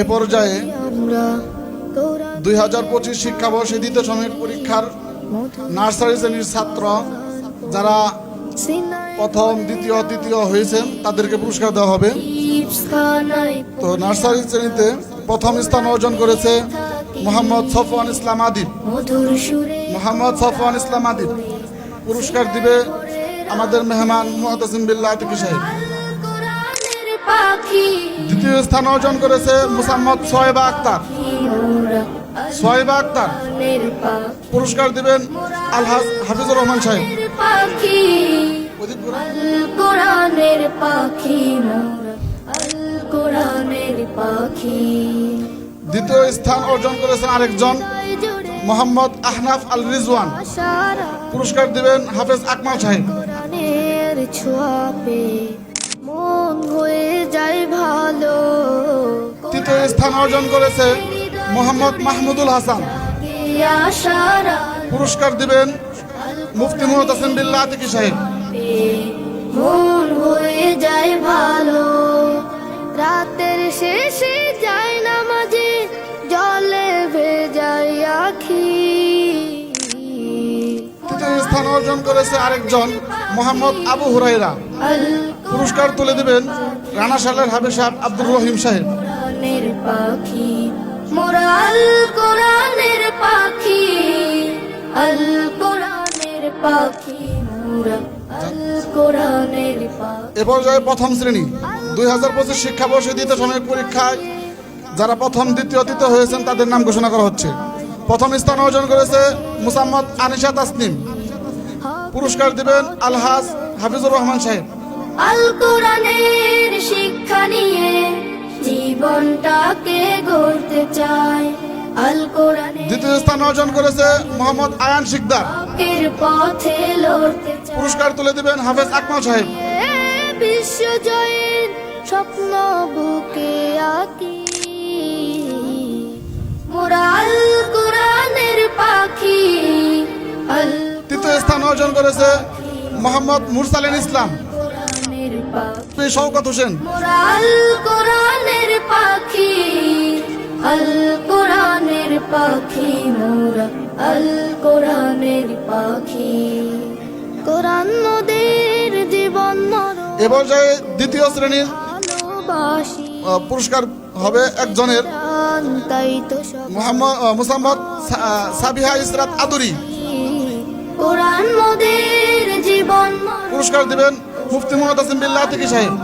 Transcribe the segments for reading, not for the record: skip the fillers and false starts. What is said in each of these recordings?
এ পর্যায়ে 2025 শিক্ষাবর্ষে দ্বিতীয় সাময়িক পরীক্ষার নার্সারি শ্রেণীর ছাত্র যারা প্রথম দ্বিতীয় তৃতীয় হয়েছেন তাদেরকে পুরস্কার দেওয়া হবে। তো নার্সারি শ্রেণীতে প্রথম স্থান অর্জন করেছে মোহাম্মদ সফওয়ান ইসলাম আদিব। মোহাম্মদ সফওয়ান ইসলাম আদিব পুরস্কার দিবে আমাদের মেহমান মুতাসিম বিল্লাহ আতিকি সাহেব। দ্বিতীয় স্থান অর্জন করেছে মুসাম্মদ সোহেবা আক্তার। সোহেবা আক্তার পুরস্কার দিবেন আলহাজ হাফিজুর রহমান সাহেব। দ্বিতীয় স্থান অর্জন করেছেন আরেকজন মোহাম্মদ আহনাফ আল রিজওয়ান। পুরস্কার দিবেন হাফেজ আকমাল সাহেব। তৃতীয় স্থান অর্জন করেছে মোহাম্মদ মাহমুদুল হাসান। পুরস্কার দিবেন মুফতি মুতাসিম বিল্লাহ আতিকি সাহেব। মন হয়ে যায় ভালো, রাতের শেষে যায় নামাজে, জলে ভেজায় আখি। তৃতীয় স্থান অর্জন করেছে আরেকজন মোহাম্মদ আবু হুরাইরা। পুরস্কার তুলে দিবেন রানা সালের হাবিব সাহেব আব্দুর রহিম সাহেব। পাখি মোরা আল কোরআনের পাখি, আল কোরআনের পাখি মোরা আল কোরআনের পাখি। এ পর্যায়ে প্রথম শ্রেণী 2025 শিক্ষাবর্ষে দ্বিতীয় সাময়িক পরীক্ষায় যারা প্রথম দ্বিতীয় তৃতীয় হয়েছেন তাদের নাম ঘোষণা করা হচ্ছে। প্রথম স্থান অর্জন করেছে মুসাম্মদ আনিশা তাসনিম। পুরস্কার দিবেন আলহাজ হাফিজুর রহমান সাহেব। আল কোরআনের শিক্ষা নিয়ে জীবনটাকে গড়তে চায়, আল কোরআনের দ্বিতীয় স্থান অর্জন করেছে মোহাম্মদ আয়ান শিকদার। পথে লড়তে চায়, পুরস্কার তুলে দিবেন হাফেজ আকমাল সাহেব। বিশ্ব জয়ের স্বপ্ন বুকে আঁকি, মোরা আল কোরআনের পাখি। তৃতীয় স্থান অর্জন করেছে মোহাম্মদ মুরসালিন ইসলাম। শওকত হোসেন। মোরা আল কোরআনের পাখি, আল কোরআনের পাখি মোরা আল কোরআনের পাখি। কোরআন মোদের জীবন মরণ। এ পর্যায়ে দ্বিতীয় শ্রেণীর ভালোবাসি, পুরস্কার হবে একজনের তাই তো সব মুসাম্মদ সাবিহা ইসরাত আদুরি। কোরআন মোদের জীবন মরণ। পুরস্কার দিবেন মুফতি মুতাসিম বিল্লাহ আতিকি সাহেব।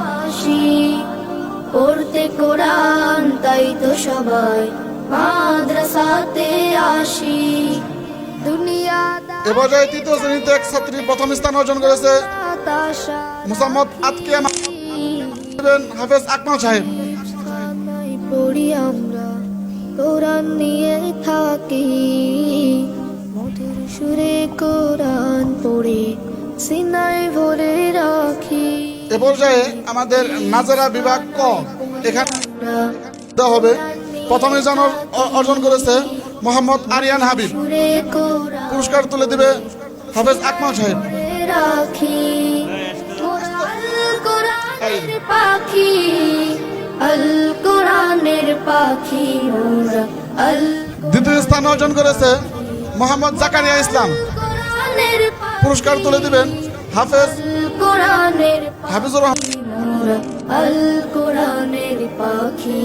পড়তে কোরআন তাই তো সবাই মাদ্রাসাতে আসি। এ পর্যায়ে তৃতীয় শ্রেণীতে এক ছাত্রী প্রথম স্থান অর্জন করেছে মুসাম্মদ আতকিয়া হাফেজ আকমাল সাহেব। পড়ি আমরা কোরআন নিয়ে থাকি, মধুর সুরে কোরআন পড়ে সিনায় ভরে রাখি। এ পর্যায়ে আমাদের নাজারা বিভাগ ক এখানে দেওয়া হবে। প্রথমে জন অর্জন করেছে মোহাম্মদ আরিয়ান হাবিব। পুরস্কার তুলে দিবে হাফেজ আকমাল সাহেব। রাখি আল কোরআনের পাখি, আল কোরআনের পাখি মোরা আল দ্বিতীয় স্থান অর্জন করেছে মোহাম্মদ জাকারিয়া ইসলাম। কোরআনের পুরস্কার তুলে দিবেন হাফেজ কোরআনের হাফিজুর রহমান। মোরা আল কোরআনের পাখি।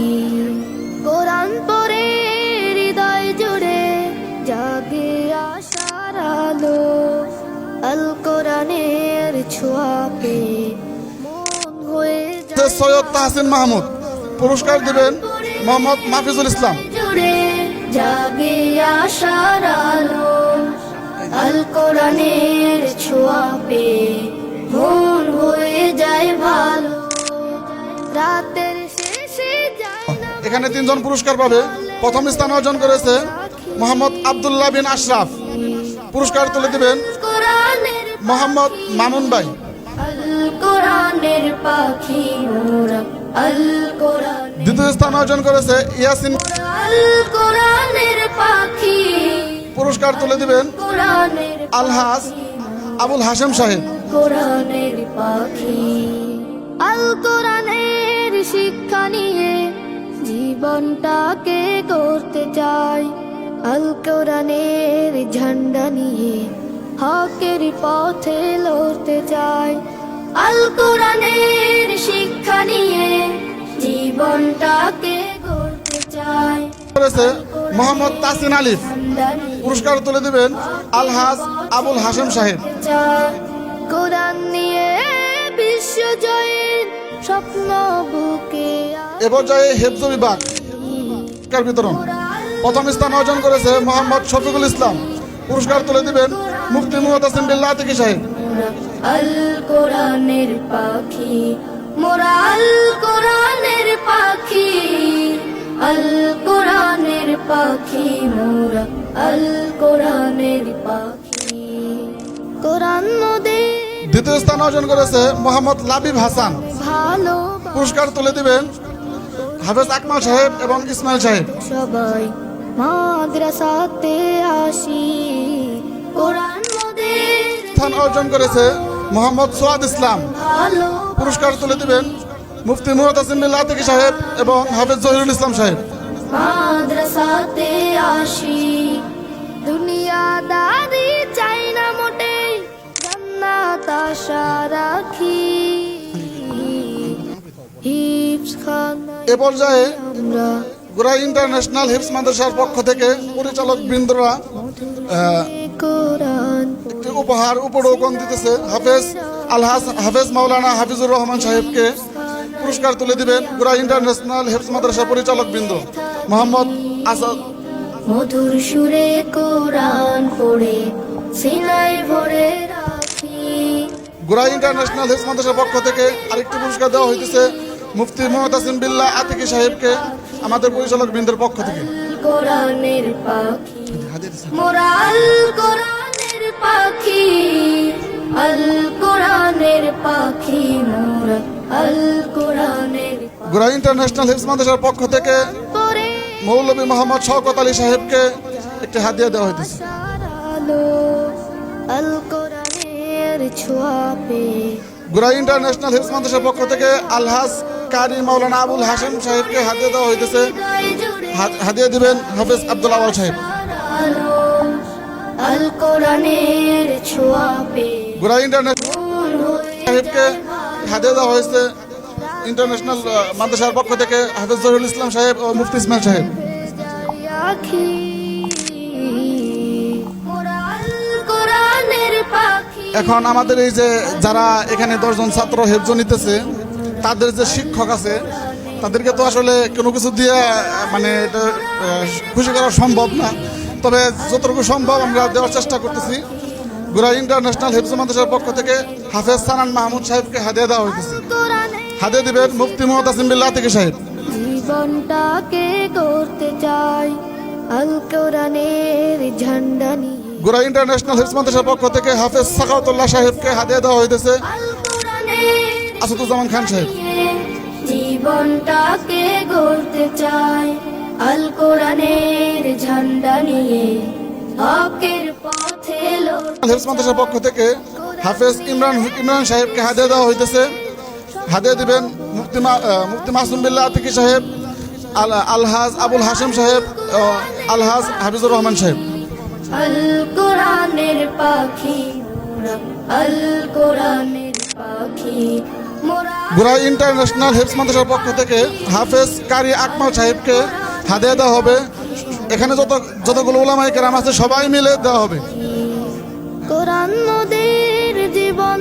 কোরআন পড়ে হৃদয় জুড়ে জাগে আশার আলো, আল কোরআনের ছোঁয়া পেয়ে মন হয়ে যায় সৈয়দ তাহসিন মাহমুদ। পুরস্কার দিবেন মোহাম্মদ মাহফিজুল ইসলাম। জুড়ে জাগে আশার আলো, আল কোরআনের ছোঁয়া পেয়ে মন হয়ে যায় ভালো, রাতের শেষে যায় না। এখানে তিনজন পুরস্কার পাবে। প্রথম স্থান অর্জন করেছে মোহাম্মদ আব্দুল্লাহ বিন আশরাফ। পুরস্কার তুলে দিবেন কোরআনের মোহাম্মদ মামুন ভাই। আল কোরআনের পাখি মোরা আল কোরআন। দ্বিতীয় স্থান অর্জন করেছে ইয়াসিন। আল কোরআনের পাখি। পুরস্কার তুলে দিবেন কোরআনের আলহাজ আবুল হাশেম সাহেব। কোরআনের পাখি। আল কোরআনের শিক্ষা নিয়ে জীবনটাকে গড়তে চাই আল কোরআনের ঝান্ডা নিয়ে হকের পথে লড়তে চাই আল কোরআনের শিক্ষা নিয়ে জীবনটাকে গড়তে চাই করেছে মোহাম্মদ তাসিন আলিফ। ঝান্ডা নিয়ে পুরস্কার তুলে দিবেন আলহাজ আবুল হাশেম সাহেব। চাই কোরআন নিয়ে বিশ্ব জয়ের স্বপ্ন বুকে এ পর্যায়ে হেফজ বিভাগ পুরস্কার বিতরণ। প্রথম স্থান অর্জন করেছে মোহাম্মদ শফিকুল ইসলাম। পুরস্কার তুলে দিবেন মুফতি মুহতাসিম বিল্লাহ আতিকি সাহেব। আল কোরআনের পাখি মোরা আল কোরআনের পাখি আল কোরআনের পাখি মোরা আল কোরআনের পাখি কোরআন মোদের দ্বিতীয় স্থান অর্জন করেছে মোহাম্মদ লাবিব হাসান। ভালো পুরস্কার তুলে দিবেন হাফেজ আকমাল সাহেব এবং ইসমাইল সাহেব। সবাই মাদ্রাসাতে আসি কোরআন মোদের স্থান অর্জন করেছে মোহাম্মদ সোয়াদ ইসলাম। ভালো পুরস্কার তুলে দিবেন মুফতি মুহতাসিম বিল্লাহ আতিকি সাহেব এবং হাফেজ জহিরুল ইসলাম সাহেব। মাদ্রাসাতে আসি দুনিয়াদারি চাই না মোটে জান্নাত আশা রাখি হিফজ খানা এ পর্যায়ে আমরা গোড়া ইন্টারন্যাশনাল হিফজ মাদ্রাসার পক্ষ থেকে পরিচালক বৃন্দরা কোরআন একটি উপহার উপঢৌকন দিতেছে হাফেজ মাওলানা হাফিজুর রহমান সাহেবকে। পুরস্কার তুলে দিবেন গোড়া ইন্টারন্যাশনাল হিফজ মাদ্রাসা পরিচালক বৃন্দ মোহাম্মদ আসাদ। মধুর সুরে কোরআন পড়ে সিনাই ভরে রাখি গোড়া ইন্টারন্যাশনাল হিফজ মাদ্রাসার পক্ষ থেকে আরেকটি পুরস্কার দেওয়া হইতেছে মুফতি মুহতাসিম বিল্লাহ আতিকি সাহেবকে আমাদের পরিচালক বৃন্দের পক্ষ থেকে। কোরআনের পাখি মোরা আল কোরআনের পাখি আল কোরআনের পাখি মোরা আল কোরআনের গোড়া ইন্টারন্যাশনাল হিফজ মাদ্রাসার পক্ষ থেকে পরে মৌলভী মোহাম্মদ শওকত আলী সাহেবকে একটি হাদিয়া দেওয়া হইতেছে। সারালো আল কোরআনের ছোঁয়া পেয়ে গোড়া ইন্টারন্যাশনাল হিফজ মাদ্রাসার পক্ষ থেকে আলহাজ কারি মাওলানা আবুল হাশেম সাহেবকে হাদিয়া দেওয়া হইতেছে। হৃদয় জুড়ে হাদিয়া দিবেন হাফেজ আব্দুল আওয়াল সাহেব। সারালো আল কোরআনের ছোঁয়া পেয়ে গোড়া ইন্টারন্যাশনাল সাহেবকে হাদিয়া দেওয়া হয়েছে ইন্টারন্যাশনাল মাদ্রাসার পক্ষ থেকে হাফেজ জহিরুল ইসলাম সাহেব ও মুফতি ইসমাইল সাহেব। আখি মোরা আল কোরআনের পাখি এখন আমাদের এই যে যারা এখানে 10 জন ছাত্র হেফজ নিতেছে তাদের যে শিক্ষক আছে তাদেরকে তো আসলে কোনো কিছু দিয়ে মানে এটা খুশি করা সম্ভব না, তবে যতটুকু সম্ভব আমরা দেওয়ার চেষ্টা করতেছি। গোড়া ইন্টারন্যাশনাল হেফজ মাদ্রাসার পক্ষ থেকে হাফেজ সানান মাহমুদ সাহেবকে হাদিয়া দেওয়া হইতেছে। কোরআনে হাদিয়া দিবেন মুফতি মুহতাসিম বিল্লাহ আতিকি সাহেব। জীবনটাকে গড়তে চাই আল কোরআনের ঝান্ডা নিয়ে গোড়া ইন্টারন্যাশনাল হিফজ মাদ্রাসার পক্ষ থেকে হাফেজ সাখাওয়াতুল্লাহ সাহেবকে হাদিয়া দেওয়া হইতেছে আল কোরআনের আসাদুজ্জামান খান সাহেব। জীবনটাকে গড়তে চাই আল কোরআনের ঝান্ডা নিয়ে হকের পথে লড়তে হিফজ মাদ্রাসার পক্ষ থেকে হাফেজ ইমরান সাহেবকে হাদিয়া দেওয়া হইতেছে। হাদিয়া দিবেন মুফতি মাসুম বিল্লাহ আতিকি সাহেব, আলহাজ আবুল হাশেম সাহেব, আলহাজ হাফিজুর রহমান সাহেব। আল কোরআনের পাখি মোরা আল কোরআনের পাখি মোরা গোড়া ইন্টারন্যাশনাল হিফজ মাদ্রাসার পক্ষ থেকে হাফেজ কারি আকমাল সাহেবকে হাদিয়া দেওয়া হবে। এখানে যতগুলো উলামায়ে কেরাম আছে সবাই মিলে দেওয়া হবে। কোরআন মোদের জীবন